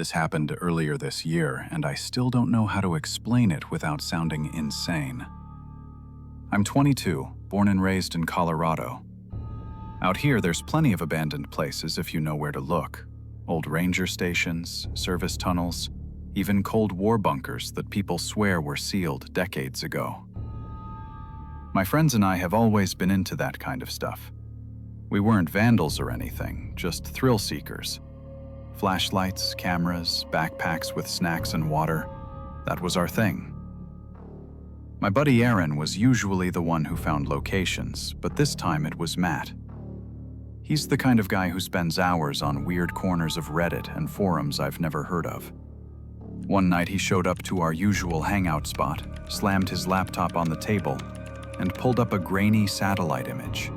This happened earlier this year, and I still don't know how to explain it without sounding insane. I'm 22, born and raised in Colorado. Out here, there's plenty of abandoned places if you know where to look. Old ranger stations, service tunnels, even Cold War bunkers that people swear were sealed decades ago. My friends and I have always been into that kind of stuff. We weren't vandals or anything, just thrill seekers. Flashlights, cameras, backpacks with snacks and water, that was our thing. My buddy Aaron was usually the one who found locations, but this time it was Matt. He's the kind of guy who spends hours on weird corners of Reddit and forums I've never heard of. One night he showed up to our usual hangout spot, slammed his laptop on the table, and pulled up a grainy satellite image.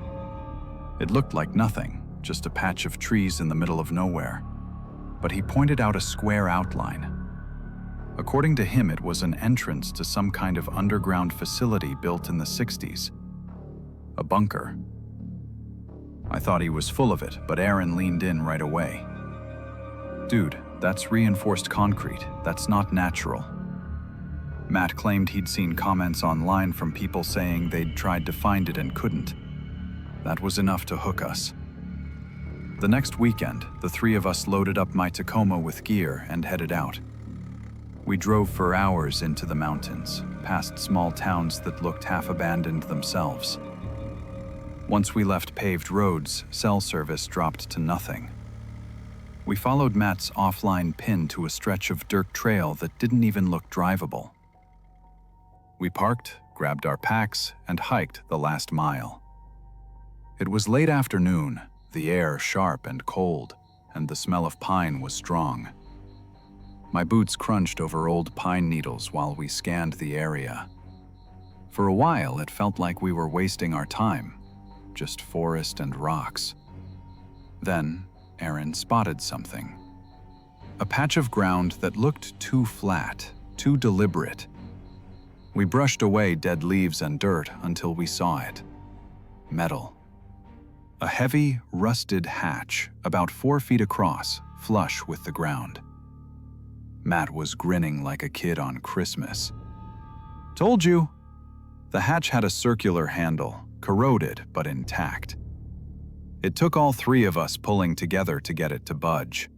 It looked like nothing, just a patch of trees in the middle of nowhere. But he pointed out a square outline. According to him, it was an entrance to some kind of underground facility built in the 60s. A bunker. I thought he was full of it, but Aaron leaned in right away. Dude, that's reinforced concrete. That's not natural. Matt claimed he'd seen comments online from people saying they'd tried to find it and couldn't. That was enough to hook us. The next weekend, the three of us loaded up my Tacoma with gear and headed out. We drove for hours into the mountains, past small towns that looked half-abandoned themselves. Once we left paved roads, cell service dropped to nothing. We followed Matt's offline pin to a stretch of dirt trail that didn't even look drivable. We parked, grabbed our packs, and hiked the last mile. It was late afternoon, the air sharp and cold, and the smell of pine was strong. My boots crunched over old pine needles while we scanned the area. For a while, it felt like we were wasting our time, just forest and rocks. Then, Aaron spotted something. A patch of ground that looked too flat, too deliberate. We brushed away dead leaves and dirt until we saw it. Metal. A heavy, rusted hatch, about 4 feet across, flush with the ground. Matt was grinning like a kid on Christmas. Told you! The hatch had a circular handle, corroded but intact. It took all three of us pulling together to get it to budge.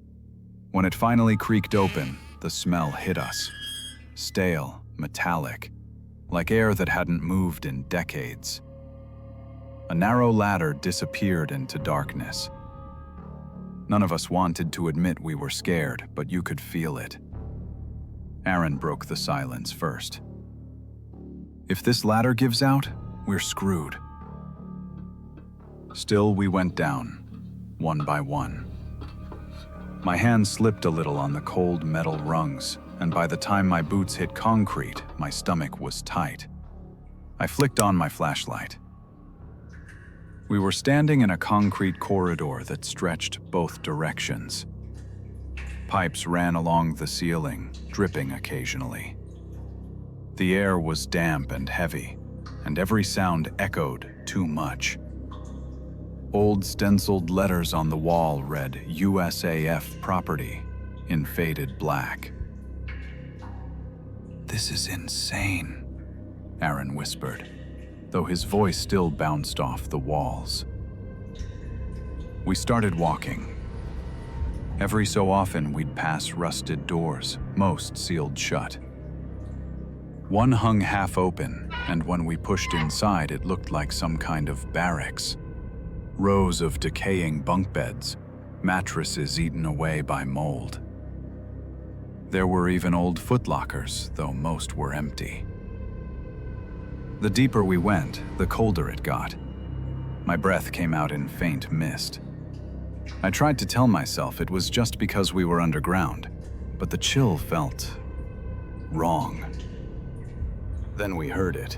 When it finally creaked open, the smell hit us. Stale, metallic, like air that hadn't moved in decades. A narrow ladder disappeared into darkness. None of us wanted to admit we were scared, but you could feel it. Aaron broke the silence first. If this ladder gives out, we're screwed. Still, we went down, one by one. My hand slipped a little on the cold metal rungs, and by the time my boots hit concrete, my stomach was tight. I flicked on my flashlight. We were standing in a concrete corridor that stretched both directions. Pipes ran along the ceiling, dripping occasionally. The air was damp and heavy, and every sound echoed too much. Old stenciled letters on the wall read USAF property in faded black. "This is insane," Aaron whispered, though his voice still bounced off the walls. We started walking. Every so often, we'd pass rusted doors, most sealed shut. One hung half open, and when we pushed inside, it looked like some kind of barracks. Rows of decaying bunk beds, mattresses eaten away by mold. There were even old footlockers, though most were empty. The deeper we went, the colder it got. My breath came out in faint mist. I tried to tell myself it was just because we were underground, but the chill felt wrong. Then we heard it.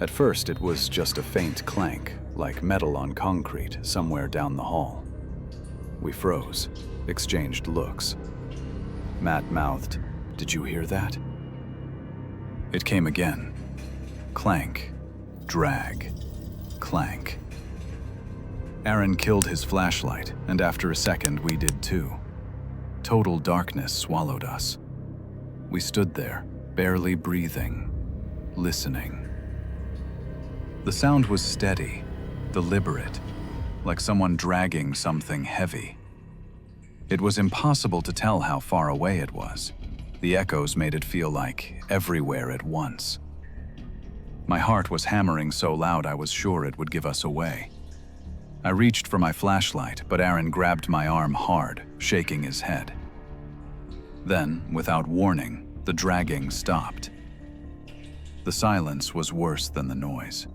At first, it was just a faint clank, like metal on concrete somewhere down the hall. We froze, exchanged looks. Matt mouthed, "Did you hear that?" It came again. Clank, drag, clank. Aaron killed his flashlight, and after a second we did too. Total darkness swallowed us. We stood there, barely breathing, listening. The sound was steady, deliberate, like someone dragging something heavy. It was impossible to tell how far away it was. The echoes made it feel like everywhere at once. My heart was hammering so loud I was sure it would give us away. I reached for my flashlight, but Aaron grabbed my arm hard, shaking his head. Then, without warning, the dragging stopped. The silence was worse than the noise.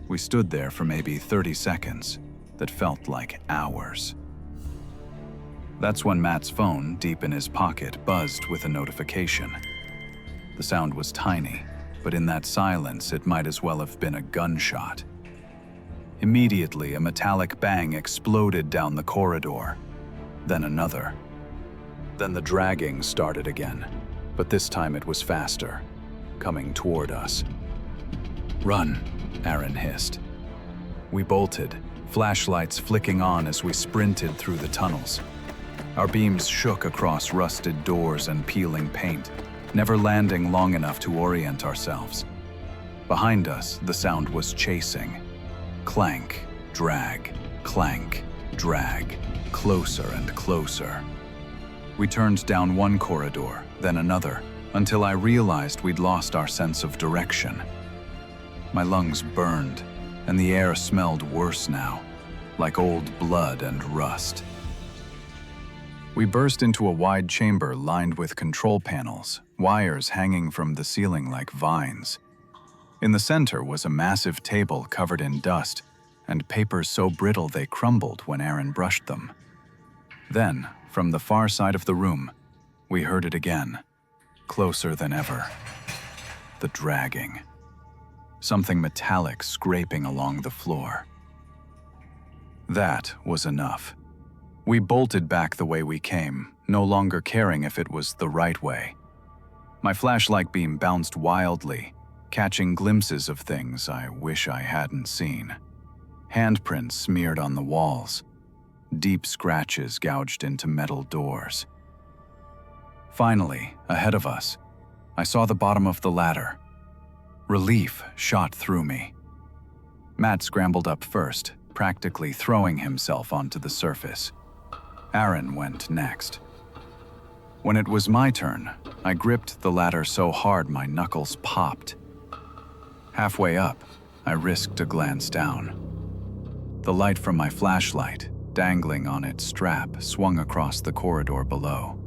We stood there for maybe 30 seconds that felt like hours. That's when Matt's phone, deep in his pocket, buzzed with a notification. The sound was tiny, but in that silence it might as well have been a gunshot. Immediately, a metallic bang exploded down the corridor, then another. Then the dragging started again, but this time it was faster, coming toward us. "Run," Aaron hissed. We bolted, flashlights flicking on as we sprinted through the tunnels. Our beams shook across rusted doors and peeling paint, never landing long enough to orient ourselves. Behind us, the sound was chasing. Clank, drag, closer and closer. We turned down one corridor, then another, until I realized we'd lost our sense of direction. My lungs burned, and the air smelled worse now, like old blood and rust. We burst into a wide chamber lined with control panels, wires hanging from the ceiling like vines. In the center was a massive table covered in dust, and papers so brittle they crumbled when Aaron brushed them. Then, from the far side of the room, we heard it again, closer than ever. The dragging. Something metallic scraping along the floor. That was enough. We bolted back the way we came, no longer caring if it was the right way. My flashlight beam bounced wildly, catching glimpses of things I wish I hadn't seen. Handprints smeared on the walls, deep scratches gouged into metal doors. Finally, ahead of us, I saw the bottom of the ladder. Relief shot through me. Matt scrambled up first, practically throwing himself onto the surface. Aaron went next. When it was my turn, I gripped the ladder so hard my knuckles popped. Halfway up, I risked a glance down. The light from my flashlight, dangling on its strap, swung across the corridor below.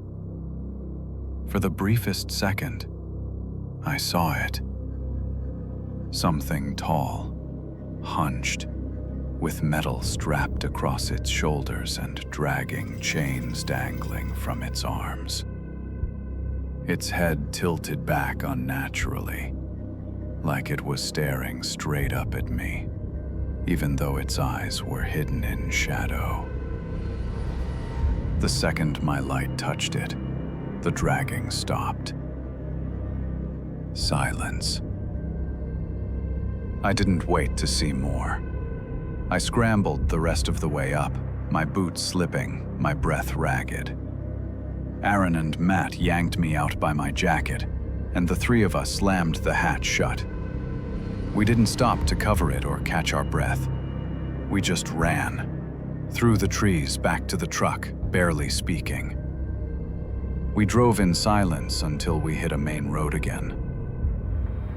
For the briefest second, I saw it. Something tall, hunched, with metal strapped across its shoulders and dragging chains dangling from its arms. Its head tilted back unnaturally, like it was staring straight up at me, even though its eyes were hidden in shadow. The second my light touched it, the dragging stopped. Silence. I didn't wait to see more. I scrambled the rest of the way up, my boots slipping, my breath ragged. Aaron and Matt yanked me out by my jacket, and the three of us slammed the hatch shut. We didn't stop to cover it or catch our breath. We just ran, through the trees back to the truck, barely speaking. We drove in silence until we hit a main road again.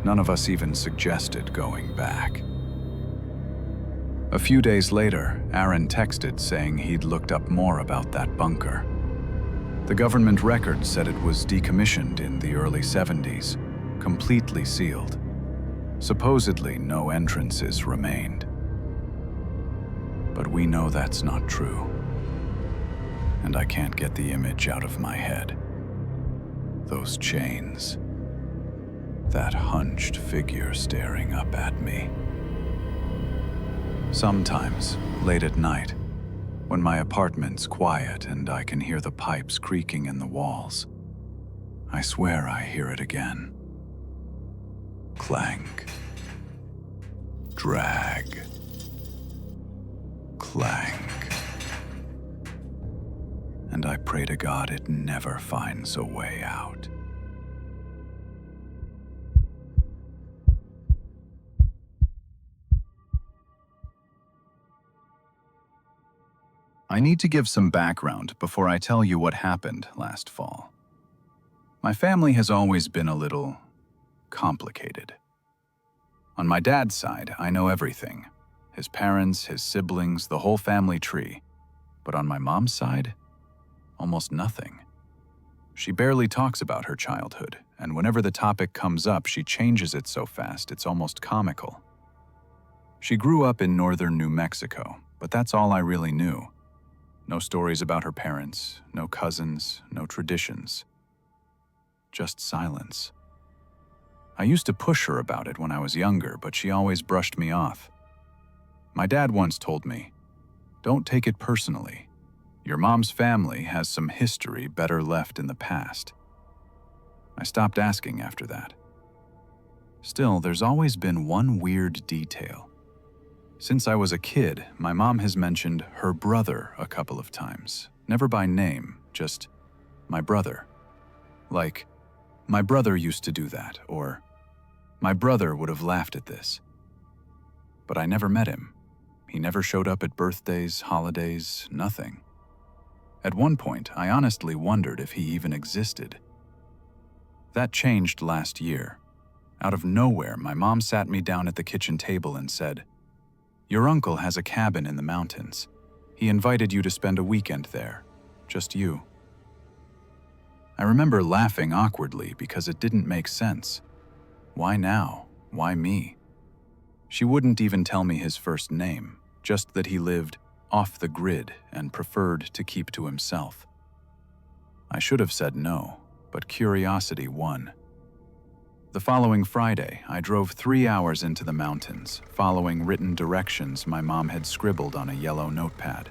None of us even suggested going back. A few days later, Aaron texted saying he'd looked up more about that bunker. The government record said it was decommissioned in the early 70s, completely sealed. Supposedly, no entrances remained. But we know that's not true. And I can't get the image out of my head. Those chains. That hunched figure staring up at me. Sometimes, late at night, when my apartment's quiet and I can hear the pipes creaking in the walls, I swear I hear it again. Clank. Drag. Clank. And and I pray to God it never finds a way out. I need to give some background before I tell you what happened last fall. My family has always been a little complicated. On my dad's side, I know everything. His parents, his siblings, the whole family tree. But on my mom's side, almost nothing. She barely talks about her childhood, and whenever the topic comes up, she changes it so fast it's almost comical. She grew up in northern New Mexico, but that's all I really knew. No stories about her parents, no cousins, no traditions. Just silence. I used to push her about it when I was younger, but she always brushed me off. My dad once told me, "Don't take it personally. Your mom's family has some history better left in the past." I stopped asking after that. Still, there's always been one weird detail. Since I was a kid, my mom has mentioned her brother a couple of times. Never by name, just my brother. Like, my brother used to do that, or my brother would have laughed at this. But I never met him. He never showed up at birthdays, holidays, nothing. At one point, I honestly wondered if he even existed. That changed last year. Out of nowhere, my mom sat me down at the kitchen table and said, "Your uncle has a cabin in the mountains. He invited you to spend a weekend there. Just you." I remember laughing awkwardly because it didn't make sense. Why now? Why me? She wouldn't even tell me his first name, just that he lived off the grid and preferred to keep to himself. I should have said no, but curiosity won. The following Friday, I drove 3 hours into the mountains, following written directions my mom had scribbled on a yellow notepad.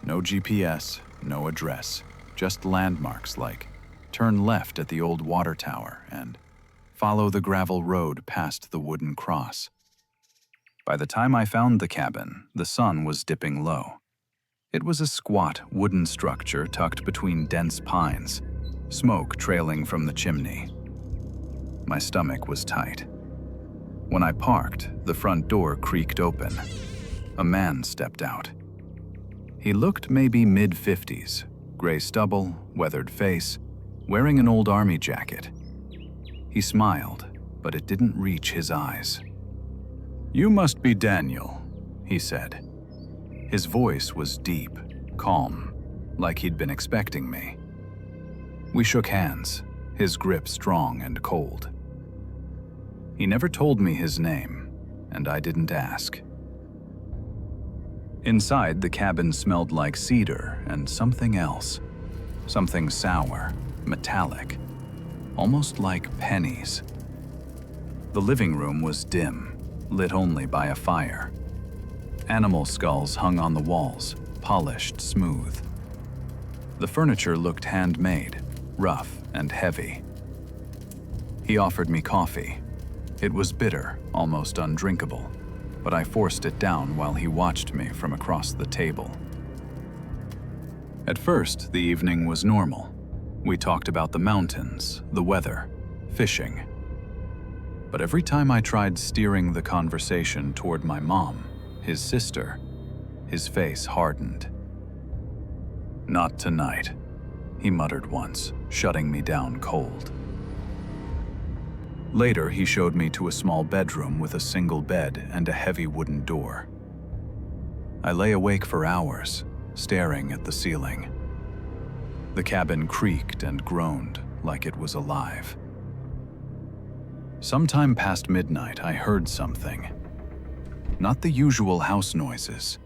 No GPS, no address, just landmarks like turn left at the old water tower and follow the gravel road past the wooden cross. By the time I found the cabin, the sun was dipping low. It was a squat wooden structure tucked between dense pines, smoke trailing from the chimney. My stomach was tight. When I parked, the front door creaked open. A man stepped out. He looked maybe mid-50s, gray stubble, weathered face, wearing an old army jacket. He smiled, but it didn't reach his eyes. "You must be Daniel," he said. His voice was deep, calm, like he'd been expecting me. We shook hands, his grip strong and cold. He never told me his name, and I didn't ask. Inside, the cabin smelled like cedar and something else. Something sour, metallic, almost like pennies. The living room was dim, lit only by a fire. Animal skulls hung on the walls, polished smooth. The furniture looked handmade, rough and heavy. He offered me coffee. It was bitter, almost undrinkable, but I forced it down while he watched me from across the table. At first, the evening was normal. We talked about the mountains, the weather, fishing. But every time I tried steering the conversation toward my mom, his sister, his face hardened. "Not tonight," he muttered once, shutting me down cold. Later, he showed me to a small bedroom with a single bed and a heavy wooden door. I lay awake for hours, staring at the ceiling. The cabin creaked and groaned like it was alive. Sometime past midnight, I heard something. Not the usual house noises.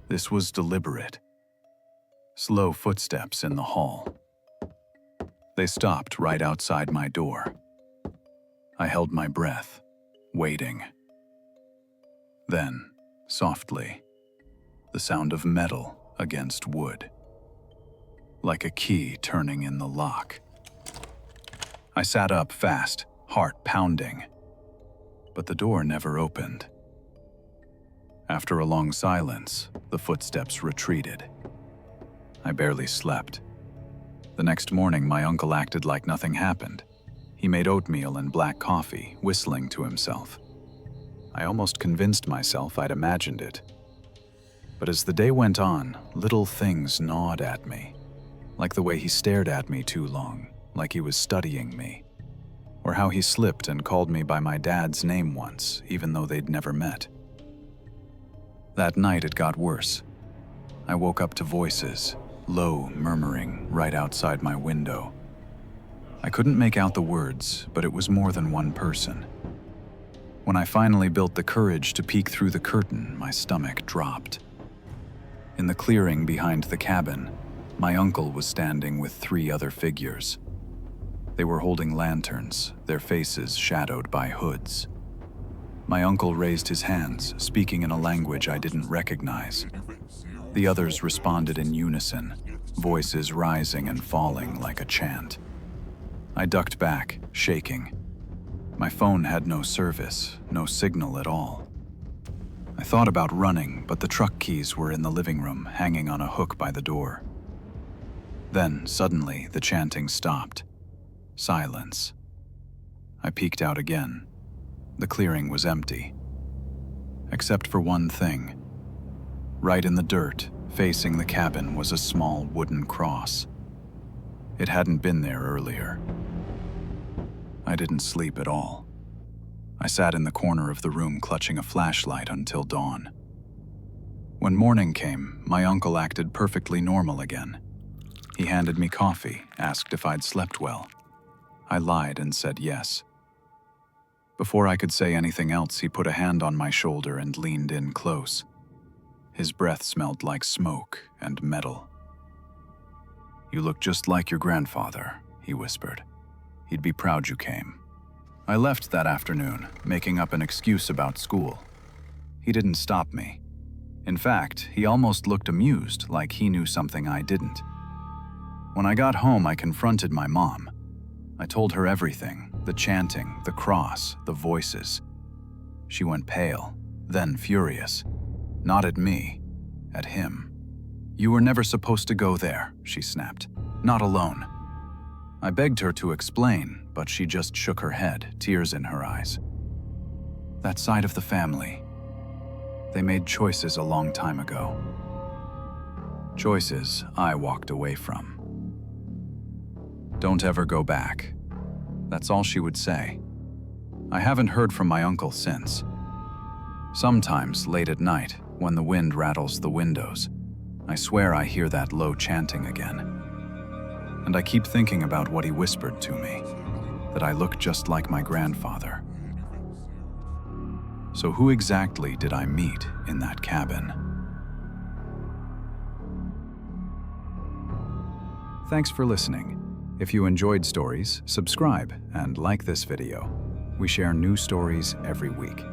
This was deliberate. Slow footsteps in the hall. They stopped right outside my door. I held my breath, waiting. Then, softly, the sound of metal against wood, like a key turning in the lock. I sat up fast, heart pounding, but the door never opened. After a long silence, the footsteps retreated. I barely slept. The next morning, my uncle acted like nothing happened. He made oatmeal and black coffee, whistling to himself. I almost convinced myself I'd imagined it. But as the day went on, little things gnawed at me, like the way he stared at me too long, like he was studying me, or how he slipped and called me by my dad's name once, even though they'd never met. That night it got worse. I woke up to voices, low murmuring right outside my window. I couldn't make out the words, but it was more than one person. When I finally built the courage to peek through the curtain, my stomach dropped. In the clearing behind the cabin, my uncle was standing with 3 other figures. They were holding lanterns, their faces shadowed by hoods. My uncle raised his hands, speaking in a language I didn't recognize. The others responded in unison, voices rising and falling like a chant. I ducked back, shaking. My phone had no service, no signal at all. I thought about running, but the truck keys were in the living room, hanging on a hook by the door. Then, suddenly, the chanting stopped. Silence. I peeked out again. The clearing was empty. Except for one thing. Right in the dirt, facing the cabin, was a small wooden cross. It hadn't been there earlier. I didn't sleep at all. I sat in the corner of the room clutching a flashlight until dawn. When morning came, my uncle acted perfectly normal again. He handed me coffee, asked if I'd slept well. I lied and said yes. Before I could say anything else, he put a hand on my shoulder and leaned in close. His breath smelled like smoke and metal. "You look just like your grandfather," he whispered. "He'd be proud you came." I left that afternoon, making up an excuse about school. He didn't stop me. In fact, he almost looked amused, like he knew something I didn't. When I got home, I confronted my mom. I told her everything, the chanting, the cross, the voices. She went pale, then furious. Not at me, at him. "You were never supposed to go there," she snapped. "Not alone." I begged her to explain, but she just shook her head, tears in her eyes. That side of the family, they made choices a long time ago. Choices I walked away from. "Don't ever go back." That's all she would say. I haven't heard from my uncle since. Sometimes, late at night, when the wind rattles the windows, I swear I hear that low chanting again. And I keep thinking about what he whispered to me, that I look just like my grandfather. So who exactly did I meet in that cabin? Thanks for listening. If you enjoyed stories, subscribe and like this video. We share new stories every week.